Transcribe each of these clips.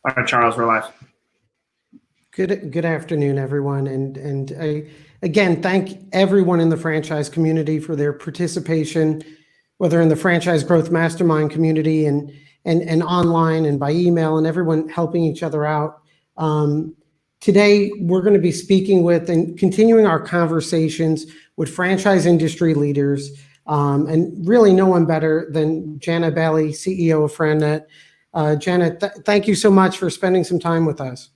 All right, Charles, we're live. Good afternoon, everyone, and I again thank everyone in the franchise community for their participation, whether in the Franchise Growth Mastermind community and online and by email, and everyone helping each other out. Today, we're going to be speaking with and continuing our conversations with franchise industry leaders, and really no one better than Jania Bailey, CEO of FranNet. Jania, thank you so much for spending some time with us.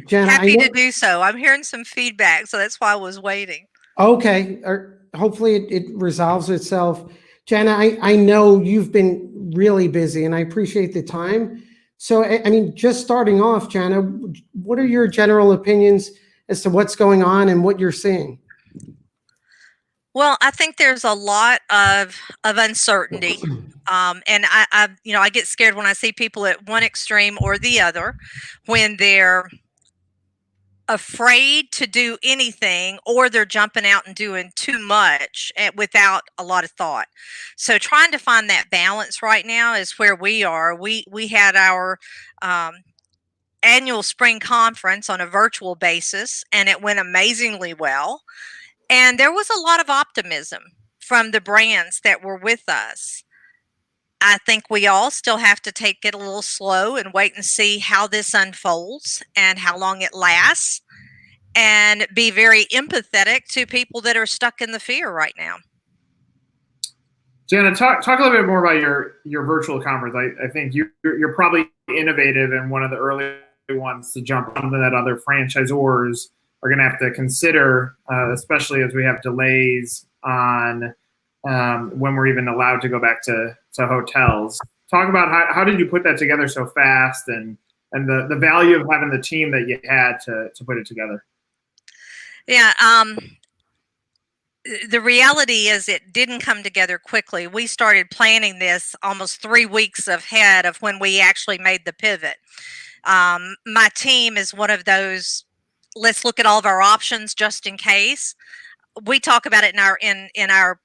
Jania, happy to do so. I'm hearing some feedback, so that's why I was waiting. Okay, hopefully it resolves itself. Jania, I know you've been really busy, and I appreciate the time. So, I mean, just starting off, Jania, what are your general opinions as to what's going on and what you're seeing? Well, I think there's a lot of uncertainty, and I get scared when I see people at one extreme or the other, when they're afraid to do anything or they're jumping out and doing too much without a lot of thought. So trying to find that balance right now is where we are. We had our annual spring conference on a virtual basis, and it went amazingly well. And there was a lot of optimism from the brands that were with us. I think we all still have to take it a little slow and wait and see how this unfolds and how long it lasts, and be very empathetic to people that are stuck in the fear right now. Jania, talk a little bit more about your virtual conference. I think you're probably innovative and one of the early ones to jump on that other franchisors are going to have to consider, especially as we have delays on when we're even allowed to go back to hotels. Talk about how did you put that together so fast, and the value of having the team that you had to put it together. Yeah, the reality is it didn't come together quickly. We started planning this almost 3 weeks ahead of when we actually made the pivot. My team is one of those, let's look at all of our options just in case. We talk about it in our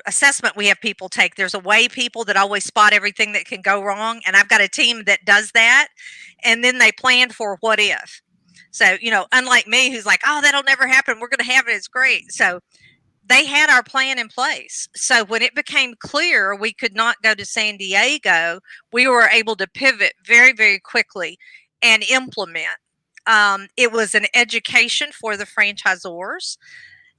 assessment we have people take. There's away people that always spot everything that can go wrong, and I've got a team that does that, and then they plan for what if. So, unlike me, who's like, oh, that'll never happen, we're going to have it, it's great. So they had our plan in place. So when it became clear we could not go to San Diego, we were able to pivot very, very quickly and implement. It was an education for the franchisors.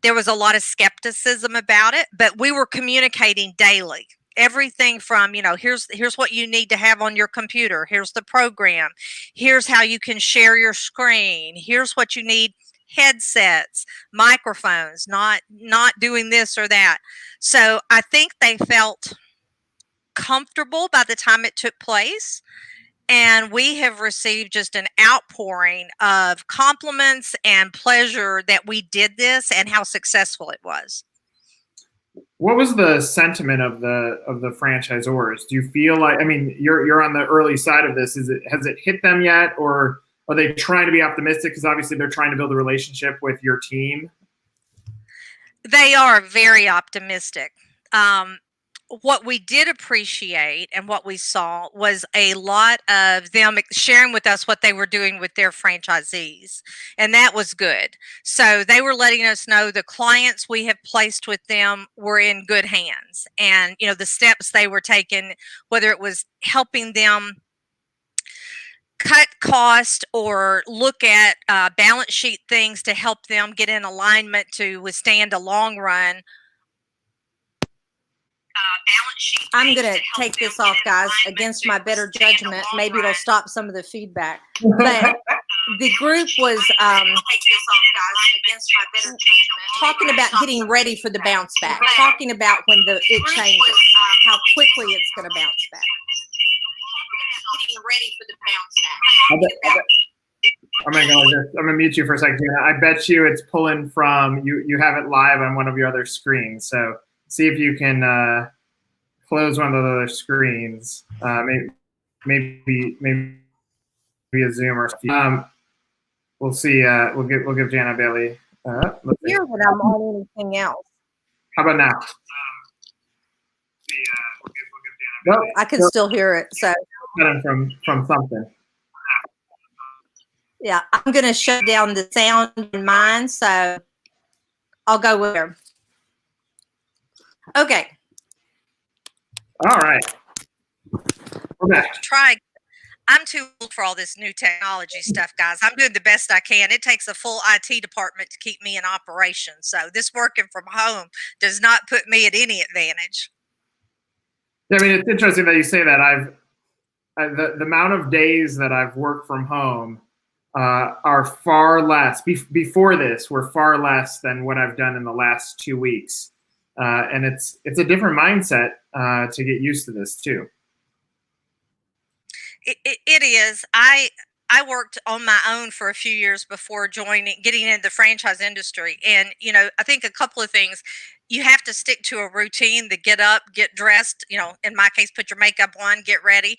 There was a lot of skepticism about it, but we were communicating daily. Everything from, here's what you need to have on your computer. Here's the program. Here's how you can share your screen. Here's what you need: headsets, microphones, not doing this or that. So I think they felt comfortable by the time it took place. And we have received just an outpouring of compliments and pleasure that we did this and how successful it was. What was the sentiment of the franchisors? Do you feel like, I mean, you're on the early side of this. Has it hit them yet, or are they trying to be optimistic? Because obviously they're trying to build a relationship with your team. They are very optimistic. What we did appreciate and what we saw was a lot of them sharing with us what they were doing with their franchisees, and that was good. So they were letting us know the clients we have placed with them were in good hands, and the steps they were taking, whether it was helping them cut cost or look at balance sheet things to help them get in alignment to withstand a long run. I'm going to take this off, guys, against my better judgment. Maybe it'll stop some of the feedback. But the group was talking about getting ready for the bounce back, talking about when it changes, how quickly it's going to bounce back. Getting ready for the bounce back. I'm gonna mute you for a second. I bet you it's pulling from you have it live on one of your other screens. So see if you can close one of the other screens. Maybe a Zoom or something. We'll see. We'll give Jania Bailey. Here that I'm on anything else. How about now? Nope. I can still hear it. So from something. yeah, I'm going to shut down the sound in mine. So I'll go with her. Okay. All right. Okay. I'm too old for all this new technology stuff, guys. I'm doing the best I can. It takes a full IT department to keep me in operation. So this working from home does not put me at any advantage. I mean, it's interesting that you say that. The amount of days that I've worked from home are far less. Before this, were far less than what I've done in the last 2 weeks, and it's a different mindset to get used to this too. It is. I worked on my own for a few years before getting into the franchise industry. And, I think a couple of things. You have to stick to a routine, to get up, get dressed, in my case, put your makeup on, get ready,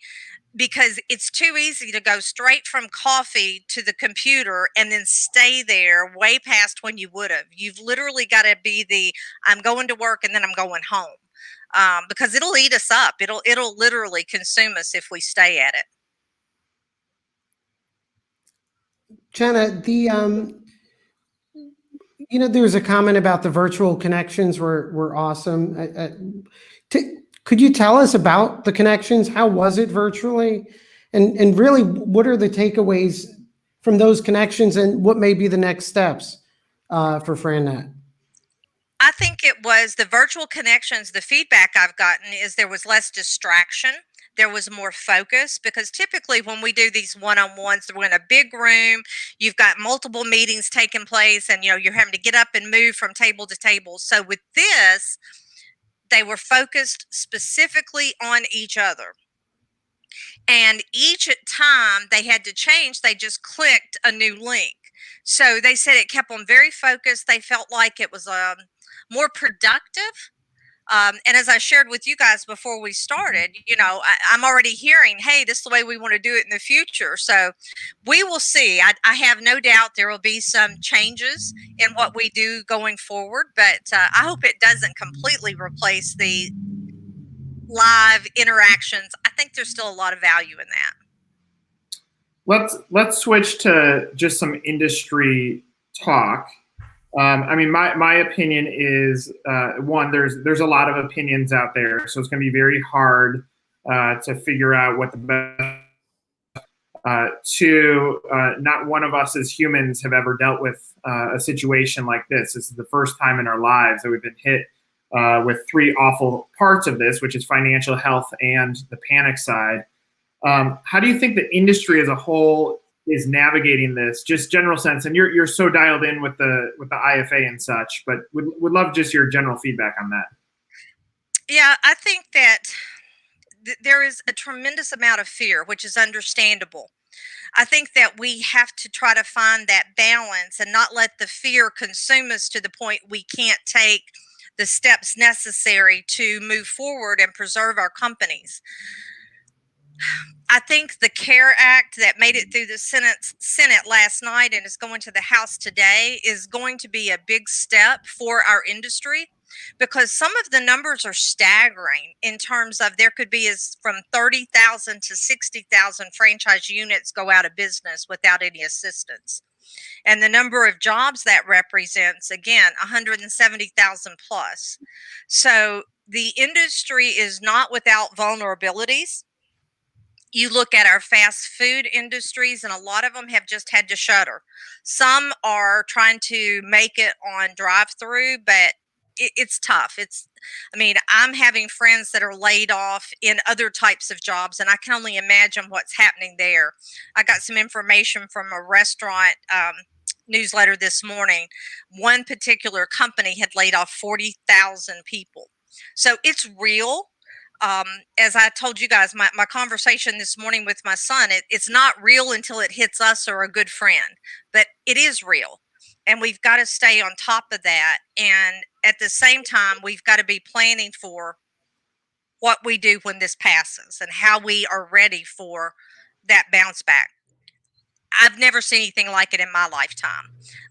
because it's too easy to go straight from coffee to the computer and then stay there way past when you would have. You've literally got to be I'm going to work and then I'm going home, because it'll eat us up. It'll literally consume us if we stay at it. Jana, there was a comment about the virtual connections were awesome. Could you tell us about the connections? How was it virtually? And really, what are the takeaways from those connections, and what may be the next steps for FranNet? I think it was the virtual connections. The feedback I've gotten is there was less distraction. There was more focus, because typically when we do these one-on-ones, we're in a big room, you've got multiple meetings taking place, and you're having to get up and move from table to table. So with this, they were focused specifically on each other. And each time they had to change, they just clicked a new link. So they said it kept them very focused. They felt like it was more productive. And as I shared with you guys before we started, I'm already hearing, hey, this is the way we want to do it in the future. So we will see. I have no doubt there will be some changes in what we do going forward, but I hope it doesn't completely replace the live interactions. I think there's still a lot of value in that. Let's switch to just some industry talk. I mean, my opinion is one. There's a lot of opinions out there, so it's going to be very hard to figure out what the best. Two, not one of us as humans have ever dealt with a situation like this. This is the first time in our lives that we've been hit with three awful parts of this, which is financial, health, and the panic side. How do you think the industry as a whole is navigating this? Just general sense, and you're so dialed in with the IFA and such, but would love just your general feedback on that. Yeah, I think that there is a tremendous amount of fear, which is understandable. I think that we have to try to find that balance and not let the fear consume us to the point we can't take the steps necessary to move forward and preserve our companies. I think the CARE Act that made it through the Senate last night and is going to the House today is going to be a big step for our industry, because some of the numbers are staggering in terms of there could be as from 30,000 to 60,000 franchise units go out of business without any assistance. And the number of jobs that represents, again, 170,000 plus. So the industry is not without vulnerabilities. You look at our fast food industries, and a lot of them have just had to shutter. Some are trying to make it on drive-through, but it's tough. I'm having friends that are laid off in other types of jobs, and I can only imagine what's happening there. I got some information from a restaurant newsletter this morning. One particular company had laid off 40,000 people. So it's real. As I told you guys, my conversation this morning with my son, it's not real until it hits us or a good friend, but it is real. And we've got to stay on top of that. And at the same time, we've got to be planning for what we do when this passes and how we are ready for that bounce back. I've never seen anything like it in my lifetime.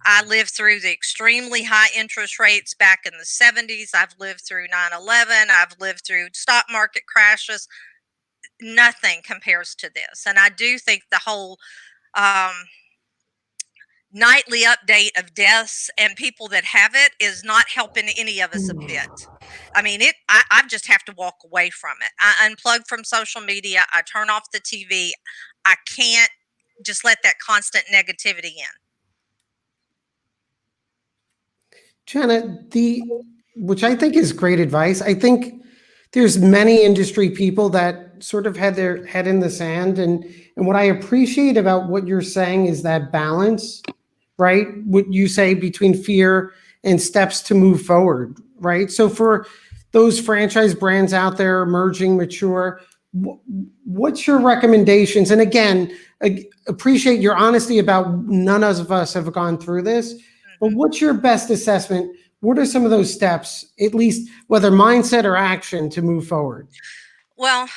I lived through the extremely high interest rates back in the 70s. I've lived through 9/11. I've lived through stock market crashes. Nothing compares to this. And I do think the whole um, nightly update of deaths and people that have it is not helping any of us a bit. I mean, I just have to walk away from it. I unplug from social media. I turn off the TV. I can't just let that constant negativity in. Jana, which I think is great advice. I think there's many industry people that sort of had their head in the sand. And what I appreciate about what you're saying is that balance, right? What you say between fear and steps to move forward, right? So for those franchise brands out there, emerging, mature, what's your recommendations? And again, I appreciate your honesty about none of us have gone through this, but what's your best assessment? What are some of those steps, at least whether mindset or action, to move forward? Well,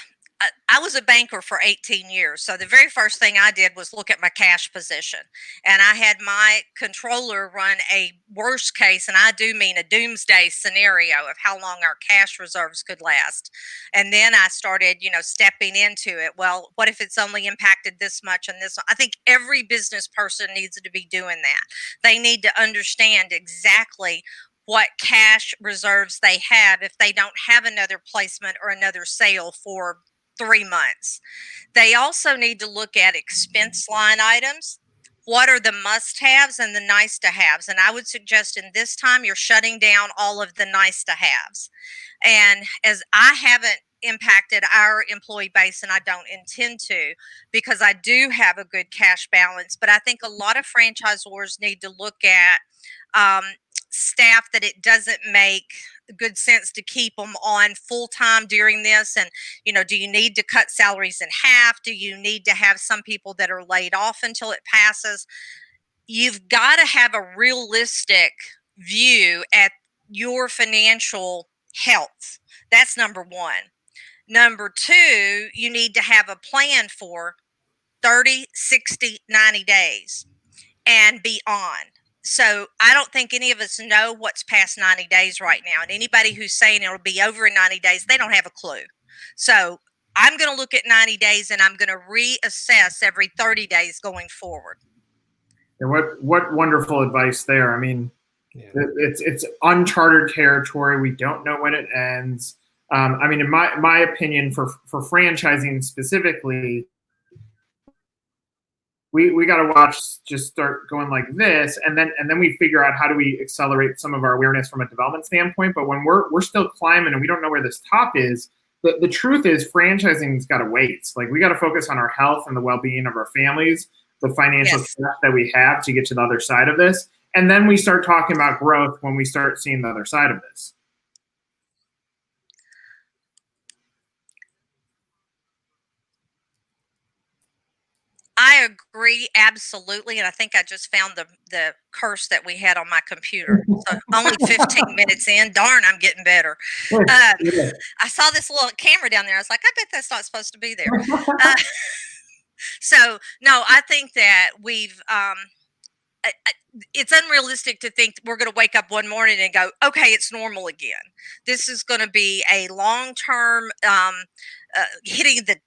I was a banker for 18 years. So the very first thing I did was look at my cash position. And I had my controller run a worst case, and I do mean a doomsday scenario of how long our cash reserves could last. And then I started, stepping into it. Well, what if it's only impacted this much and this? I think every business person needs to be doing that. They need to understand exactly what cash reserves they have if they don't have another placement or another sale for 3 months. They also need to look at expense line items. What are the must-haves and the nice-to-haves? And I would suggest in this time you're shutting down all of the nice-to-haves. And as I haven't impacted our employee base, and I don't intend to, because I do have a good cash balance, but I think a lot of franchisors need to look at staff that it doesn't make good sense to keep them on full time during this. And, do you need to cut salaries in half? Do you need to have some people that are laid off until it passes? You've got to have a realistic view at your financial health. That's number one. Number two, you need to have a plan for 30, 60, 90 days and beyond. So I don't think any of us know what's past 90 days right now. And anybody who's saying it'll be over in 90 days, they don't have a clue. So I'm going to look at 90 days and I'm going to reassess every 30 days going forward. And what wonderful advice there. I mean, it's uncharted territory. We don't know when it ends. I mean, in my opinion, for franchising specifically, we got to watch just start going like this, and then we figure out how do we accelerate some of our awareness from a development standpoint. But when we're still climbing and we don't know where this top is, the truth is franchising's got to wait. Like, we got to focus on our health and the well-being of our families, the financial strength that we have to get to the other side of this, and then we start talking about growth when we start seeing the other side of this. I agree absolutely, and I think I just found the curse that we had on my computer. So only 15 minutes in. Darn, I'm getting better. I saw this little camera down there. I was like, I bet that's not supposed to be there. So no, I think that we've. It's unrealistic to think we're going to wake up one morning and go, okay, it's normal again. This is going to be a long-term hitting the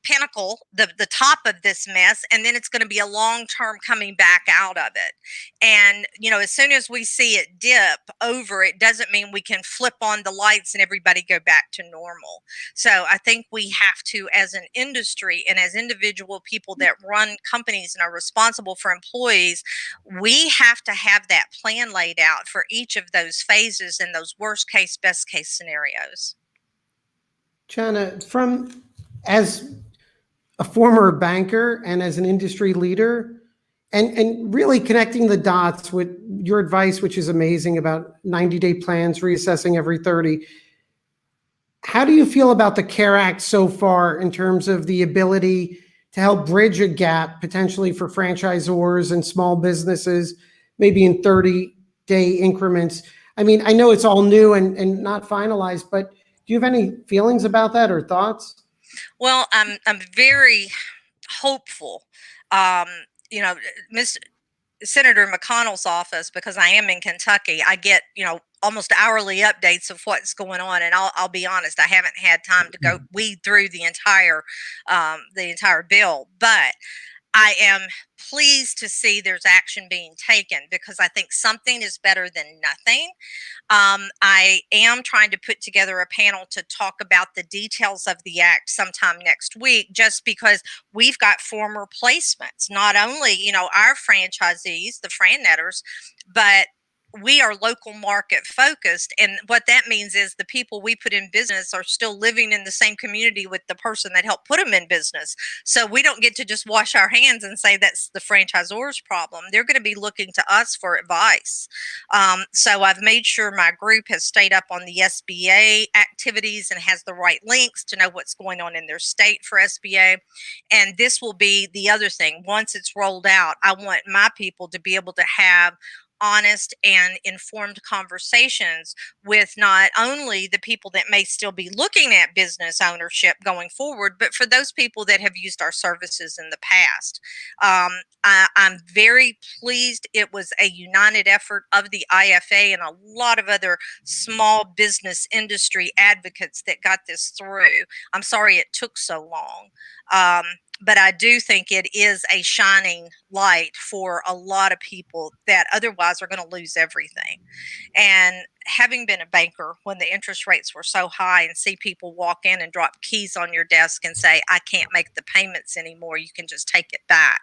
pinnacle, the top of this mess, and then it's going to be a long term coming back out of it. And as soon as we see it dip over, it doesn't mean we can flip on the lights and everybody go back to normal. So I think we have to, as an industry and as individual people that run companies and are responsible for employees, we have to have that plan laid out for each of those phases and those worst case, best case scenarios. Jana, as a former banker and as an industry leader, and really connecting the dots with your advice, which is amazing, about 90-day plans, reassessing every 30. How do you feel about the CARE Act so far in terms of the ability to help bridge a gap potentially for franchisors and small businesses, maybe in 30-day increments? I mean, I know it's all new and not finalized, but do you have any feelings about that or thoughts? Well, I'm very hopeful. you know, Miss Senator McConnell's office, because I am in Kentucky, I get, almost hourly updates of what's going on. And I'll be honest, I haven't had time to go weed through the entire bill, but I am pleased to see there's action being taken, because I think something is better than nothing. I am trying to put together a panel to talk about the details of the act sometime next week, just because we've got former placements, not only, our franchisees, the FranNetters, but we are local market focused. And what that means is the people we put in business are still living in the same community with the person that helped put them in business. So we don't get to just wash our hands and say that's the franchisor's problem. They're going to be looking to us for advice. So I've made sure my group has stayed up on the SBA activities and has the right links to know what's going on in their state for SBA. And this will be the other thing. Once it's rolled out, I want my people to be able to have honest and informed conversations with not only the people that may still be looking at business ownership going forward, but for those people that have used our services in the past. I'm very pleased it was a united effort of the IFA and a lot of other small business industry advocates that got this through. I'm sorry it took so long. But I do think it is a shining light for a lot of people that otherwise are going to lose everything. And having been a banker when the interest rates were so high and see people walk in and drop keys on your desk and say, I can't make the payments anymore, you can just take it back.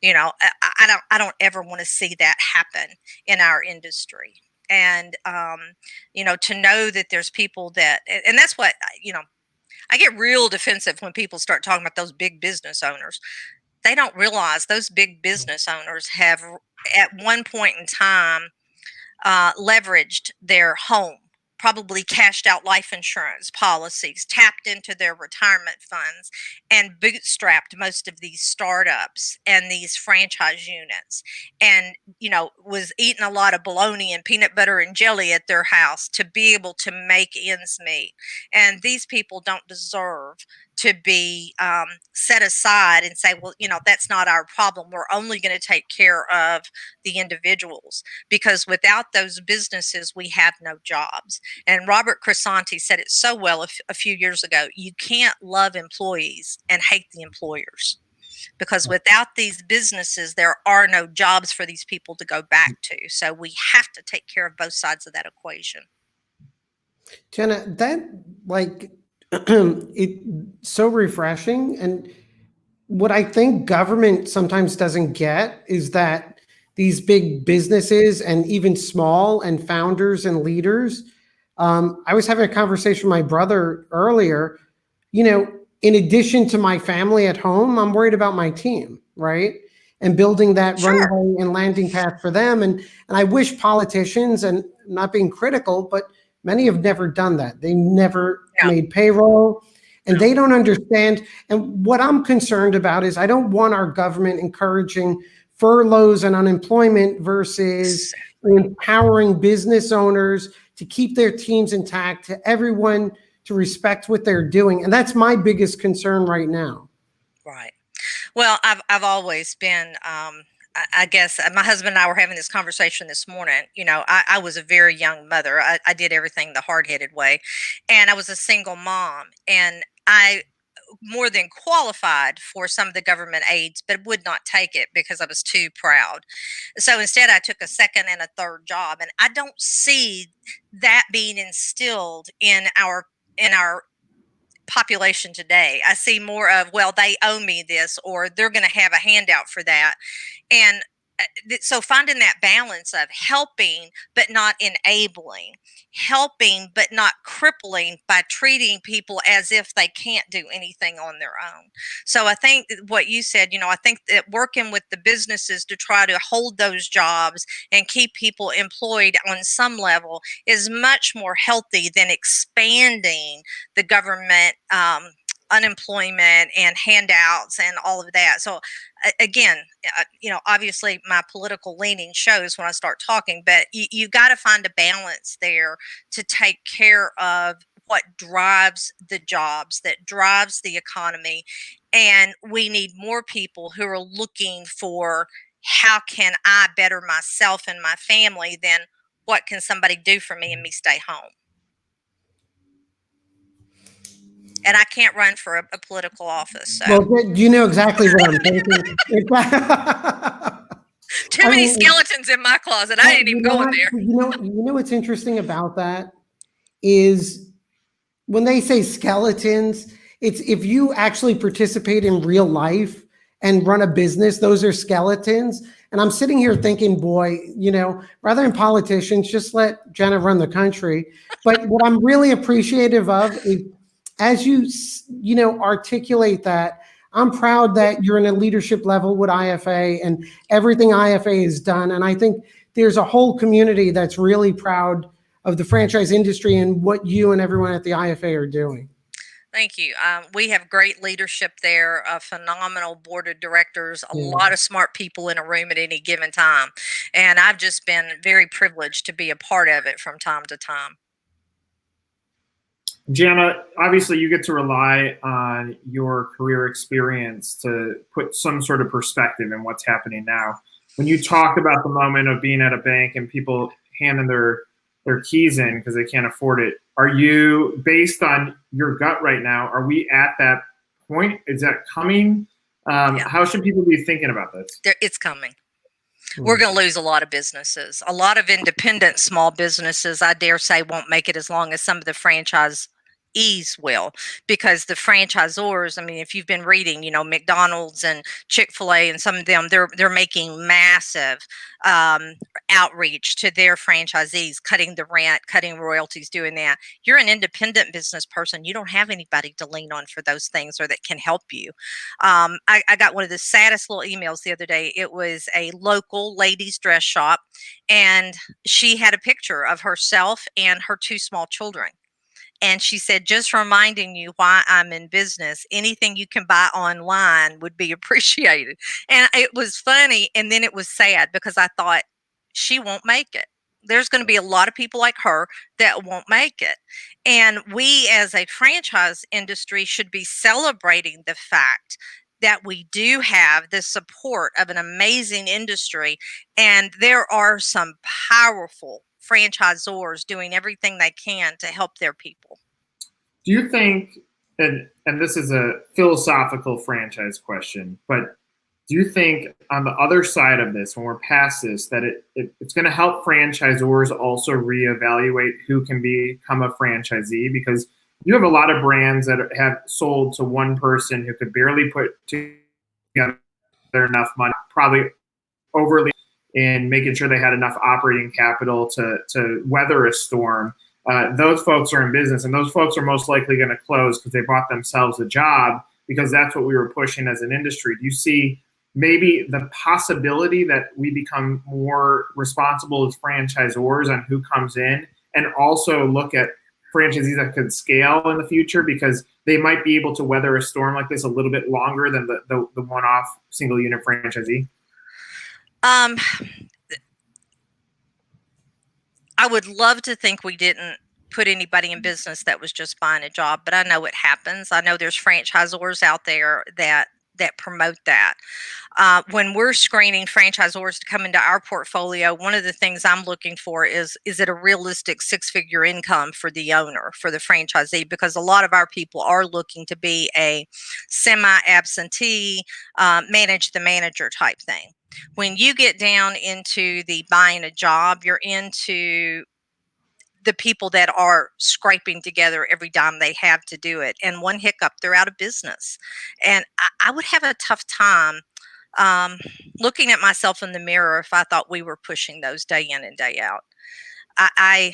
I don't ever want to see that happen in our industry. And, to know that there's people that, and that's what, I get real defensive when people start talking about those big business owners. They don't realize those big business owners have, at one point in time, leveraged their home, probably cashed out life insurance policies, tapped into their retirement funds, and bootstrapped most of these startups and these franchise units. And, was eating a lot of bologna and peanut butter and jelly at their house to be able to make ends meet. And these people don't deserve to be set aside and say, well, that's not our problem. We're only going to take care of the individuals, because without those businesses, we have no jobs. And Robert Crisanti said it so well a few years ago. You can't love employees and hate the employers, because without these businesses, there are no jobs for these people to go back to. So we have to take care of both sides of that equation. Jenna, that it's so refreshing. And what I think government sometimes doesn't get is that these big businesses and even small and founders and leaders, I was having a conversation with my brother earlier, in addition to my family at home, I'm worried about my team, right? And building that runway and landing path for them. And I wish politicians, and not being critical, but many have never done that. They never made payroll, and they don't understand. And what I'm concerned about is I don't want our government encouraging furloughs and unemployment versus empowering business owners to keep their teams intact, to everyone to respect what they're doing. And that's my biggest concern right now. Right. Well, I've always been, I guess my husband and I were having this conversation this morning. I was a very young mother. I did everything the hard-headed way, and I was a single mom, and I more than qualified for some of the government aids, but would not take it because I was too proud. So instead, I took a second and a third job, and I don't see that being instilled in our population today. I see more of, well, they owe me this, or they're going to have a handout for that. And so finding that balance of helping but not enabling, helping but not crippling by treating people as if they can't do anything on their own. So I think what you said, I think that working with the businesses to try to hold those jobs and keep people employed on some level is much more healthy than expanding the government unemployment and handouts and all of that. So again, obviously my political leaning shows when I start talking, but you got to find a balance there to take care of what drives the jobs, that drives the economy. And we need more people who are looking for how can I better myself and my family than what can somebody do for me and me stay home. And I can't run for a political office. So. Well, you know exactly what I'm thinking. Too many skeletons in my closet. I ain't even going there. You know what's interesting about that is when they say skeletons, it's if you actually participate in real life and run a business, those are skeletons. And I'm sitting here thinking, boy, rather than politicians, just let Jenna run the country. But what I'm really appreciative of is as you articulate that, I'm proud that you're in a leadership level with IFA and everything IFA has done. And I think there's a whole community that's really proud of the franchise industry and what you and everyone at the IFA are doing. Thank you. We have great leadership there, a phenomenal board of directors, a lot of smart people in a room at any given time. And I've just been very privileged to be a part of it from time to time. Jana, obviously you get to rely on your career experience to put some sort of perspective in what's happening now. When you talk about the moment of being at a bank and people handing their keys in because they can't afford it, are you, based on your gut right now, are we at that point? Is that coming? How should people be thinking about this? It's coming. We're going to lose a lot of businesses. A lot of independent small businesses, I dare say, won't make it as long as some of the franchisees will, because the franchisors, I mean, if you've been reading, McDonald's and Chick-fil-A and some of them, they're making massive outreach to their franchisees, cutting the rent, cutting royalties, doing that. You're an independent business person. You don't have anybody to lean on for those things or that can help you. I got one of the saddest little emails the other day. It was a local ladies dress shop, and she had a picture of herself and her 2 small children. And she said, just reminding you why I'm in business, anything you can buy online would be appreciated. And it was funny. And then it was sad because I thought she won't make it. There's going to be a lot of people like her that won't make it. And we as a franchise industry should be celebrating the fact that we do have the support of an amazing industry. And there are some powerful franchisors doing everything they can to help their people. Do you think, and this is a philosophical franchise question, but do you think on the other side of this, when we're past this, that it's going to help franchisors also reevaluate who can become a franchisee? Because you have a lot of brands that have sold to one person who could barely put together enough money, probably overly in making sure they had enough operating capital to weather a storm. Those folks are in business, and those folks are most likely going to close because they bought themselves a job, because that's what we were pushing as an industry. Do you see maybe the possibility that we become more responsible as franchisors on who comes in, and also look at franchisees that could scale in the future because they might be able to weather a storm like this a little bit longer than the one-off single unit franchisee? I would love to think we didn't put anybody in business that was just buying a job, but I know it happens. I know there's franchisors out there that promote that. When we're screening franchisors to come into our portfolio, one of the things I'm looking for is it a realistic 6-figure income for the owner, for the franchisee? Because a lot of our people are looking to be a semi-absentee, manage the manager type thing. When you get down into the buying a job, you're into the people that are scraping together every dime they have to do it. And one hiccup, they're out of business. And I would have a tough time looking at myself in the mirror if I thought we were pushing those day in and day out. I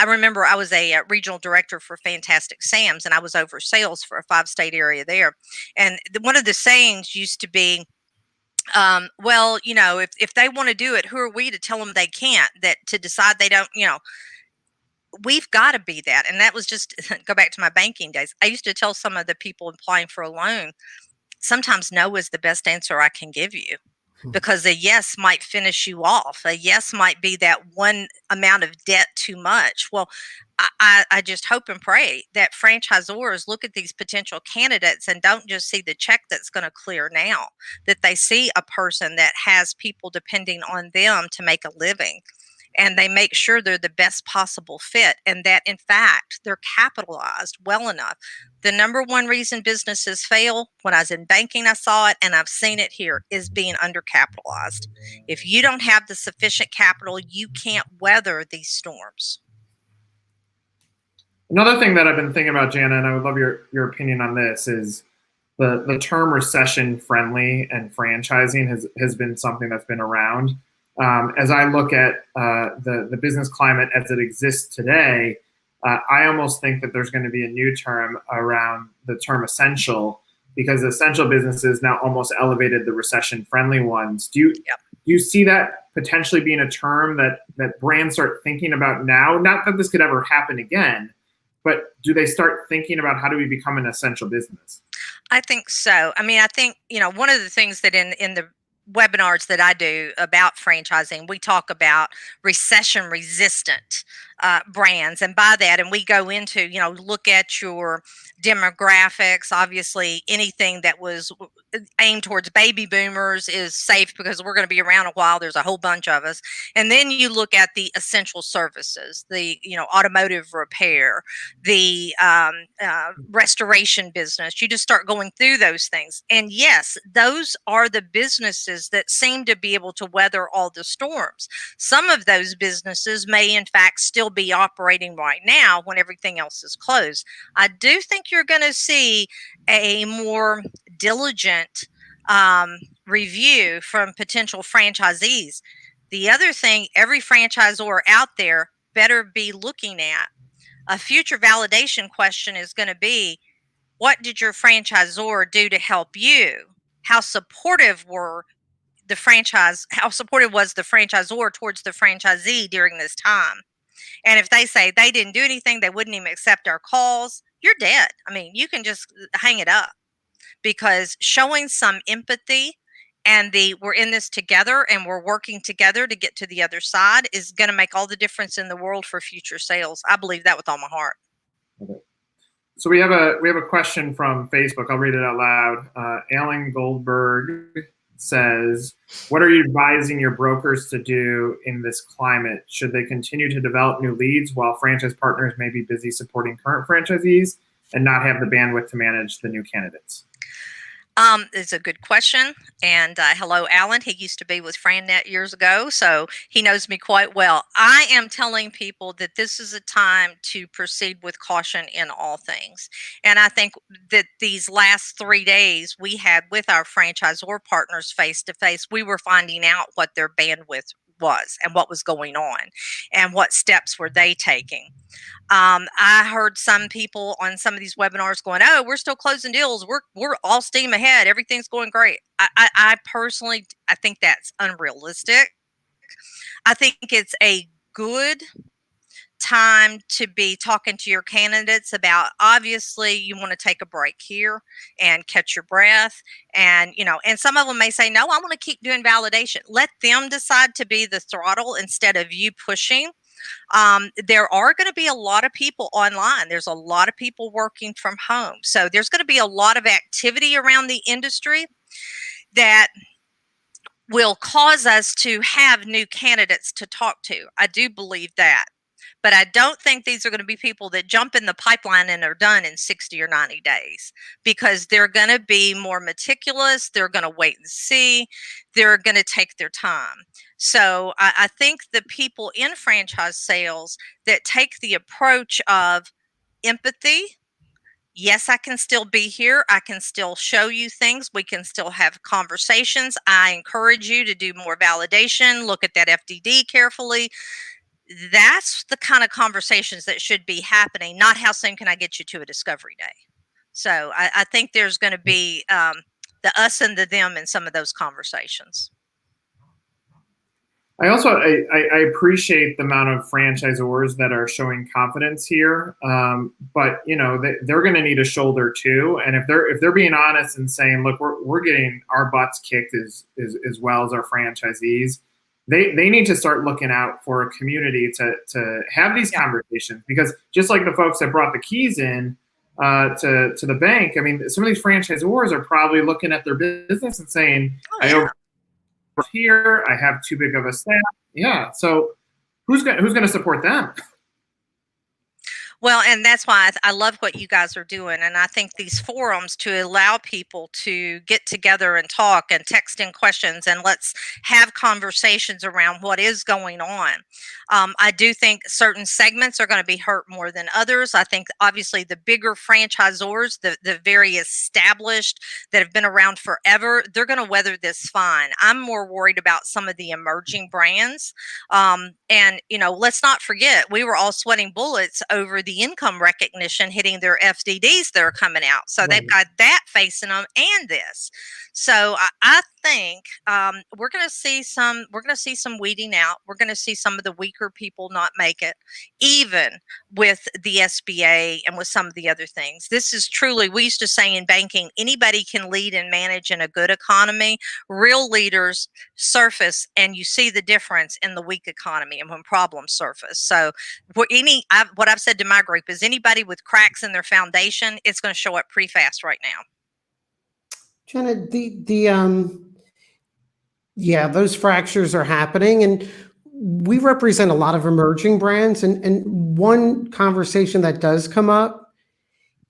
remember I was a regional director for Fantastic Sam's, and I was over sales for a 5-state area there. And one of the sayings used to be, well, if they want to do it, who are we to tell them they can't, that to decide they don't, we've got to be that. And that was just go back to my banking days. I used to tell some of the people applying for a loan, sometimes no is the best answer I can give you. because a yes might finish you off. A yes might be that one amount of debt too much. Well, I just hope and pray that franchisors look at these potential candidates and don't just see the check that's going to clear now, that they see a person that has people depending on them to make a living, and they make sure they're the best possible fit, and that in fact they're capitalized well enough. The number one reason businesses fail, when I was in banking I saw it, and I've seen it here, is being undercapitalized. If you don't have the sufficient capital, you can't weather these storms. Another thing that I've been thinking about, Jana, and I would love your opinion on this, is the term recession friendly and franchising has been something that's been around. As I look at the business climate as it exists today, I almost think that there's going to be a new term around the term essential, because essential businesses now almost elevated the recession friendly ones. Do you see that potentially being a term that brands start thinking about now? Not that this could ever happen again, but do they start thinking about how do we become an essential business? I think so. I mean, I think, one of the things that in the webinars that I do about franchising, we talk about recession resistant brands. And by that, and we go into, look at your demographics. Obviously, anything that was aimed towards baby boomers is safe because we're going to be around a while. There's a whole bunch of us. And then you look at the essential services, the, automotive repair, the restoration business. You just start going through those things. And yes, those are the businesses that seem to be able to weather all the storms. Some of those businesses may in fact still be operating right now when everything else is closed. I do think you're going to see a more diligent review from potential franchisees. The other thing every franchisor out there better be looking at, a future validation question is going to be, what did your franchisor do to help you? How supportive was the franchisor towards the franchisee during this time? And if they say they didn't do anything, they wouldn't even accept our calls, you're dead. I mean, you can just hang it up, because showing some empathy and we're in this together and we're working together to get to the other side is going to make all the difference in the world for future sales. I believe that with all my heart. Okay. So we have a question from Facebook. I'll read it out loud. Alan Goldberg says, what are you advising your brokers to do in this climate? Should they continue to develop new leads while franchise partners may be busy supporting current franchisees and not have the bandwidth to manage the new candidates? It's a good question. And hello, Alan. He used to be with FranNet years ago, so he knows me quite well. I am telling people that this is a time to proceed with caution in all things. And I think that these last 3 days we had with our franchisor partners face to face, we were finding out what their bandwidth was and what was going on and what steps were they taking. I heard some people on some of these webinars going, "Oh, we're still closing deals. We're all steam ahead. Everything's going great." I personally, I think that's unrealistic. I think it's a good time to be talking to your candidates about, obviously you want to take a break here and catch your breath, and and some of them may say, no, I want to keep doing validation. Let them decide to be the throttle instead of you pushing. There are going to be a lot of people online. There's a lot of people working from home. So there's going to be a lot of activity around the industry that will cause us to have new candidates to talk to. I do believe that. But I don't think these are going to be people that jump in the pipeline and are done in 60 or 90 days, because they're going to be more meticulous. They're going to wait and see. They're going to take their time. So I think the people in franchise sales that take the approach of empathy, yes, I can still be here. I can still show you things. We can still have conversations. I encourage you to do more validation. Look at that FDD carefully. That's the kind of conversations that should be happening, not how soon can I get you to a discovery day. So I think there's going to be the us and the them in some of those conversations. I also I appreciate the amount of franchisors that are showing confidence here, but you know they're going to need a shoulder too. And if they're being honest and saying, look, we're getting our butts kicked as well as our franchisees, they need to start looking out for a community to have these conversations, because just like the folks that brought the keys in to the bank, I mean, some of these franchisors are probably looking at their business and saying, here, I have too big of a staff. Yeah. So who's going to support them? Well, and that's why I love what you guys are doing. And I think these forums to allow people to get together and talk and text in questions, and let's have conversations around what is going on. I do think certain segments are going to be hurt more than others. I think obviously the bigger franchisors, the very established that have been around forever, they're going to weather this fine. I'm more worried about some of the emerging brands. And, you know, let's not forget, we were all sweating bullets over the income recognition hitting their FDDs that are coming out. So they've got that facing them and this. So I think we're going to see some weeding out. We're going to see some of the weaker people not make it, even with the SBA and with some of the other things. This is truly, we used to say in banking, anybody can lead and manage in a good economy. Real leaders surface, and you see the difference in the weak economy and when problems surface. So what I've said to my group is, anybody with cracks in their foundation, it's going to show up pretty fast right now. Jenna, those fractures are happening, and we represent a lot of emerging brands. And one conversation that does come up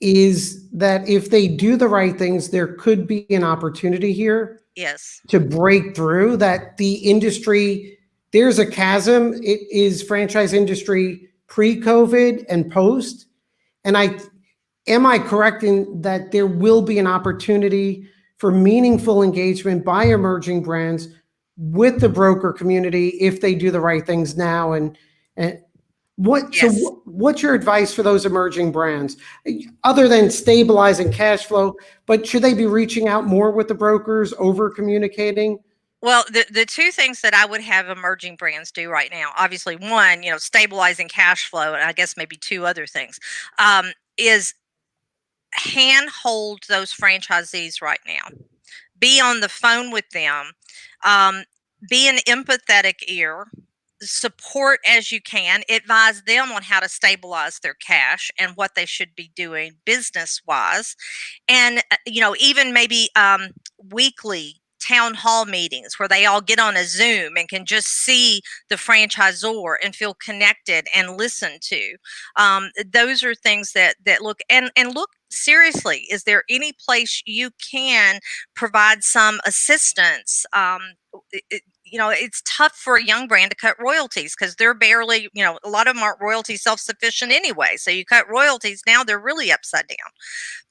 is that if they do the right things, there could be an opportunity here. Yes. To break through that the industry, there's a chasm. It is franchise industry pre-COVID and post. And am I correct in that there will be an opportunity for meaningful engagement by emerging brands with the broker community if they do the right things now? And what's your advice for those emerging brands, other than stabilizing cash flow? But should they be reaching out more with the brokers, over communicating? Well, the two things that I would have emerging brands do right now, obviously, one, you know, stabilizing cash flow, and I guess maybe two other things, is handhold those franchisees right now. Be on the phone with them. Be an empathetic ear. Support as you can. Advise them on how to stabilize their cash and what they should be doing business-wise. And, you know, even maybe weekly town hall meetings where they all get on a Zoom and can just see the franchisor and feel connected and listened to. Those are things that look and look seriously. Is there any place you can provide some assistance? You know, it's tough for a young brand to cut royalties because they're barely, you know, a lot of them aren't royalty self-sufficient anyway. So you cut royalties, now they're really upside down.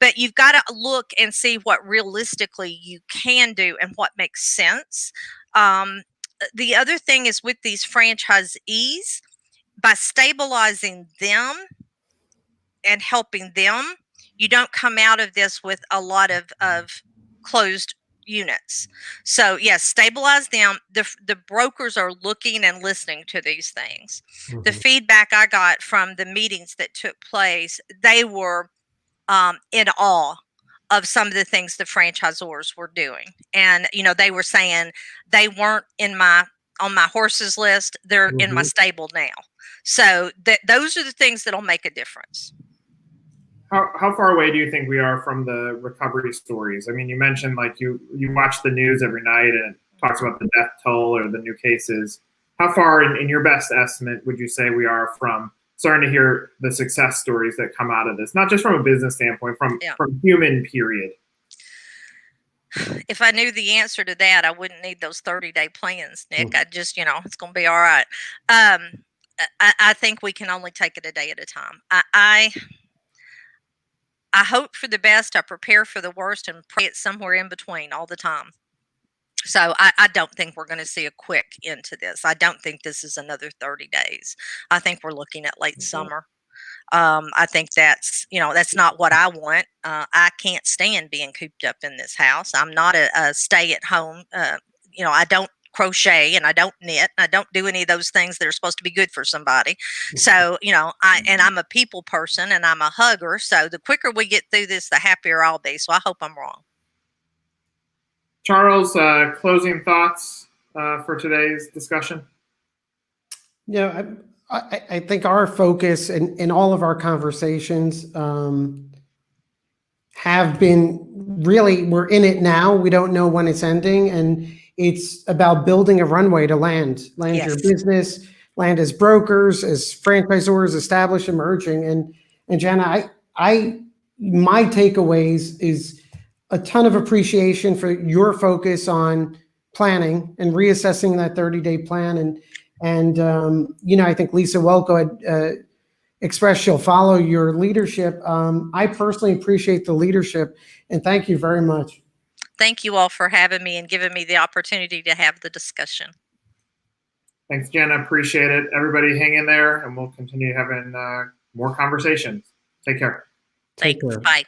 But you've got to look and see what realistically you can do and what makes sense. The other thing is with these franchisees, by stabilizing them and helping them, you don't come out of this with a lot of closed units. So yes, stabilize them. The brokers are looking and listening to these things. Mm-hmm. The feedback I got from the meetings that took place, they were in awe of some of the things the franchisors were doing. And, you know, they were saying they weren't on my horses list. They're mm-hmm. in my stable now. So those are the things that'll make a difference. How far away do you think we are from the recovery stories? I mean, you mentioned like you watch the news every night and it talks about the death toll or the new cases. How far, in your best estimate, would you say we are from starting to hear the success stories that come out of this? Not just from a business standpoint, from human period. If I knew the answer to that, I wouldn't need those 30-day plans, Nick. Mm-hmm. I just, you know, it's going to be all right. I think we can only take it a day at a time. I hope for the best, I prepare for the worst, and pray it's somewhere in between all the time. So I don't think we're going to see a quick end to this. I don't think this is another 30 days. I think we're looking at late summer. I think that's not what I want. I can't stand being cooped up in this house. I'm not a stay at home. I don't crochet and I don't knit. And I don't do any of those things that are supposed to be good for somebody. So, I'm a people person and I'm a hugger. So the quicker we get through this, the happier I'll be. So I hope I'm wrong. Charles, closing thoughts for today's discussion? I think our focus in all of our conversations have been really, we're in it now. We don't know when it's ending. And it's about building a runway to land Yes. your business, land as brokers, as franchisors, established, emerging. And Jana, my takeaways is a ton of appreciation for your focus on planning and reassessing that 30-day plan. And I think Lisa Welko had expressed she'll follow your leadership. I personally appreciate the leadership, and thank you very much. Thank you all for having me and giving me the opportunity to have the discussion. Thanks, Jenna. Appreciate it. Everybody hang in there, and we'll continue having more conversations. Take care. Thanks. Bye.